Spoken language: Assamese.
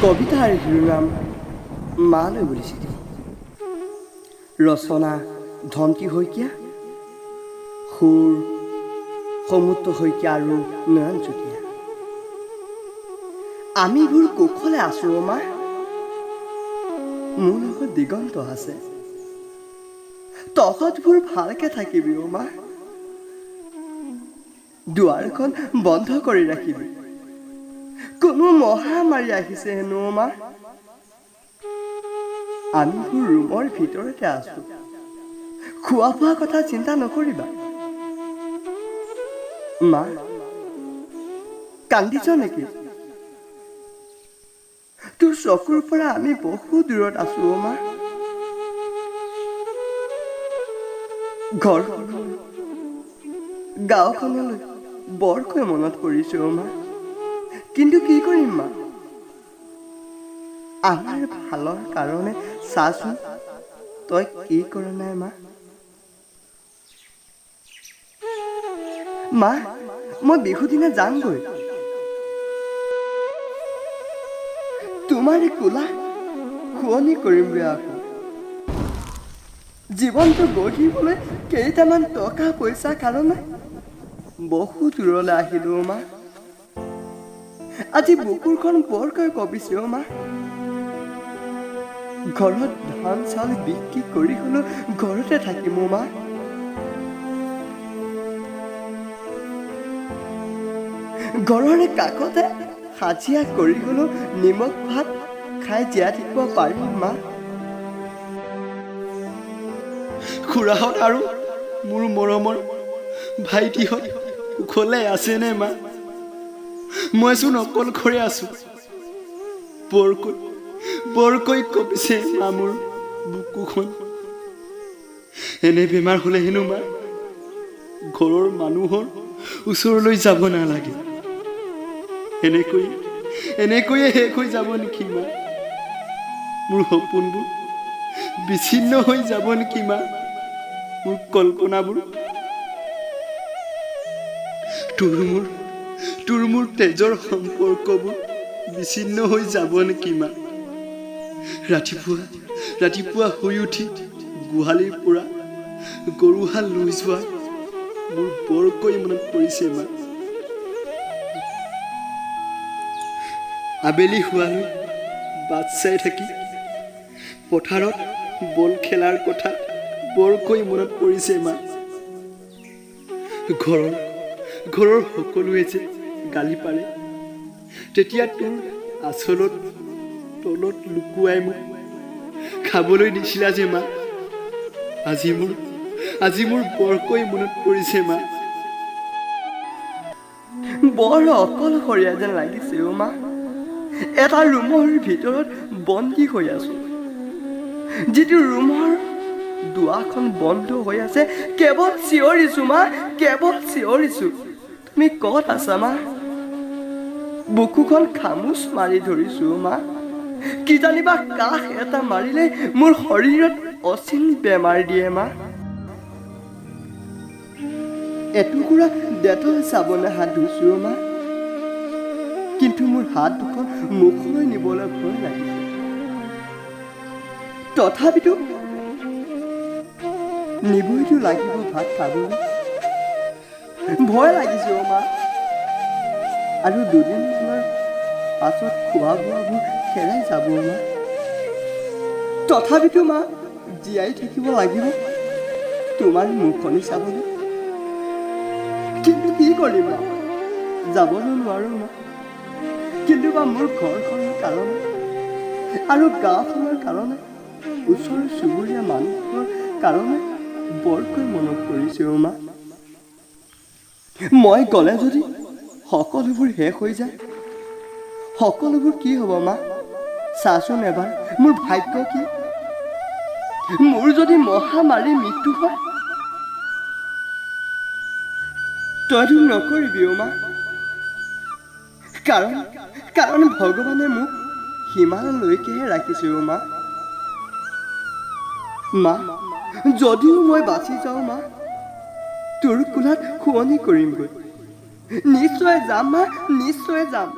কবিতাৰ শিৰোনাম মালৈ বুলি চিঠি। ৰচনা ধমকি শইকীয়া, সুৰ সমুদ্ৰ শইকীয়া আৰু নয়ন চুতীয়া। আমিবোৰ কুশলে আছো মা, মোৰ লগত দিগন্ত আছে, তহঁতবোৰ ভালকে থাকিবি মা, দুৱাৰখন বন্ধ কৰি ৰাখিবি, কোনো মহামাৰী আহিছে হেনো মা। আমিবোৰ ৰুমৰ ভিতৰতে আছো, খোৱা বোৱা কথা চিন্তা নকৰিবা। মা কান্দিছ নেকি? তোৰ চকুৰ পৰা আমি বহু দূৰত আছো মা। ঘৰখনলৈ গাঁওখনলৈ বৰকৈ মনত পৰিছে মা, কিন্তু কি কৰিম মা, আমাৰ ভালৰ কাৰণে চাচোন তই কি কৰা নাই মা। মা মই বিহু দিনা যামগৈ, তোমাৰ কোলা শুৱনি কৰিমগৈ আকৌ। জীৱনটো গঢ়িবলৈ কেইটামান টকা পইচা কাৰণে বহু দূৰলৈ আহিলো মা। আজি বুকুৰখন বৰকৈ কঁপিছে মা। ঘৰত ধান চাউল বিক্ৰী কৰি হলেও ঘৰতে থাকিম মা। ঘৰৰে কাষতে হাজিৰা কৰি হলেও নিমখ ভাত খাই জীয়াই থাকিব পাৰিম মা। খুৰাহঁত আৰু মোৰ মৰমৰ ভাইটিহঁত কুশলে আছেনে মা? মইচোন অকলশৰে আছো, বৰকৈ কঁপিছে মা মোৰ বুকুখন। এনে বেমাৰ হলে হেনো মা ঘৰৰ মানুহৰ ওচৰলৈ যাব নালাগে, এনেকৈয়ে শেষ হৈ যাব নেকি মা? মোৰ সপোনবোৰ বিচ্ছিন্ন হৈ যাব নেকি মা? মোৰ কল্পনাবোৰ তোৰ মোৰ তেজৰ সম্পৰ্কবোৰ বিচ্ছিন্ন হৈ যাব নেকি মা? ৰাতিপুৱা শুই উঠি গোহালিৰ পৰা গৰুহাল লৈ যোৱা মোৰ বৰকৈ মনত পৰিছে মা। আবেলি হোৱালৈ বাট চাই থাকি পথাৰত বল খেলাৰ কথা বৰকৈ মনত পৰিছে মা। ঘৰৰ সকলোৱে যে গালি পাৰে, তেতিয়া তোৰ আঁচলত তলত লুকুৱাই মোক খাবলৈ দিছিলা যে মা। আজি মোৰ বৰকৈ মনত পৰিছে মা। বৰ অকলশৰীয়া যেন লাগিছে মা। এটা ৰুমৰ ভিতৰত বন্দী হৈ আছো, যিটো ৰুমৰ দুৱাৰখন বন্ধ হৈ আছে। কেৱল চিঞৰিছো মা, কেৱল চিঞৰিছো, তুমি ক'ত আছা মা? বুকুখন খামুচ মাৰি ধৰিছো মা, কিজানিবা কাষ এটা মাৰিলে মোৰ শৰীৰত অচিন বেমাৰ দিয়ে মা। এটুকুৰা ডেটল চাবোনে হাত ধুইছো মা, কিন্তু মোৰ হাত দুখন মুখলৈ নিবলৈ ভয় লাগিছে। তথাপিতো নিবইতো লাগিব ভাত খাবলৈ, ভয় লাগিছে মা। আৰু দুদিনমানৰ পাছত খোৱা বোৱাবোৰ হেৰাই যাব মা। তথাপিতো মা জীয়াই থাকিব লাগিব তোমাৰ মুখনি চাবলৈ। কিন্তু কি কৰিম মা, যাবলৈ নোৱাৰো মা। কিন্তু বা মোৰ ঘৰখনৰ কাৰণে আৰু গাঁওখনৰ কাৰণে, ওচৰ চুবুৰীয়া মানুহৰ কাৰণে বৰকৈ মনত পৰিছে মা। মই গ'লে যদি সকলোবোৰ শেষ হৈ যায়, সকলোবোৰ কি হ'ব মা? চাচোন এবাৰ মোৰ ভাগ্য কি? মোৰ যদি মহামাৰীৰ মৃত্যু হয়, তইতো নকৰিবি মা। কাৰণ ভগৱানে মোক সিমানলৈকেহে ৰাখিছে মা। যদিও মই বাচি যাওঁ মা, তোৰ কোলাত শুৱনি কৰিমগৈ। নিশ্চয় যাম মা, নিশ্চয় যাম।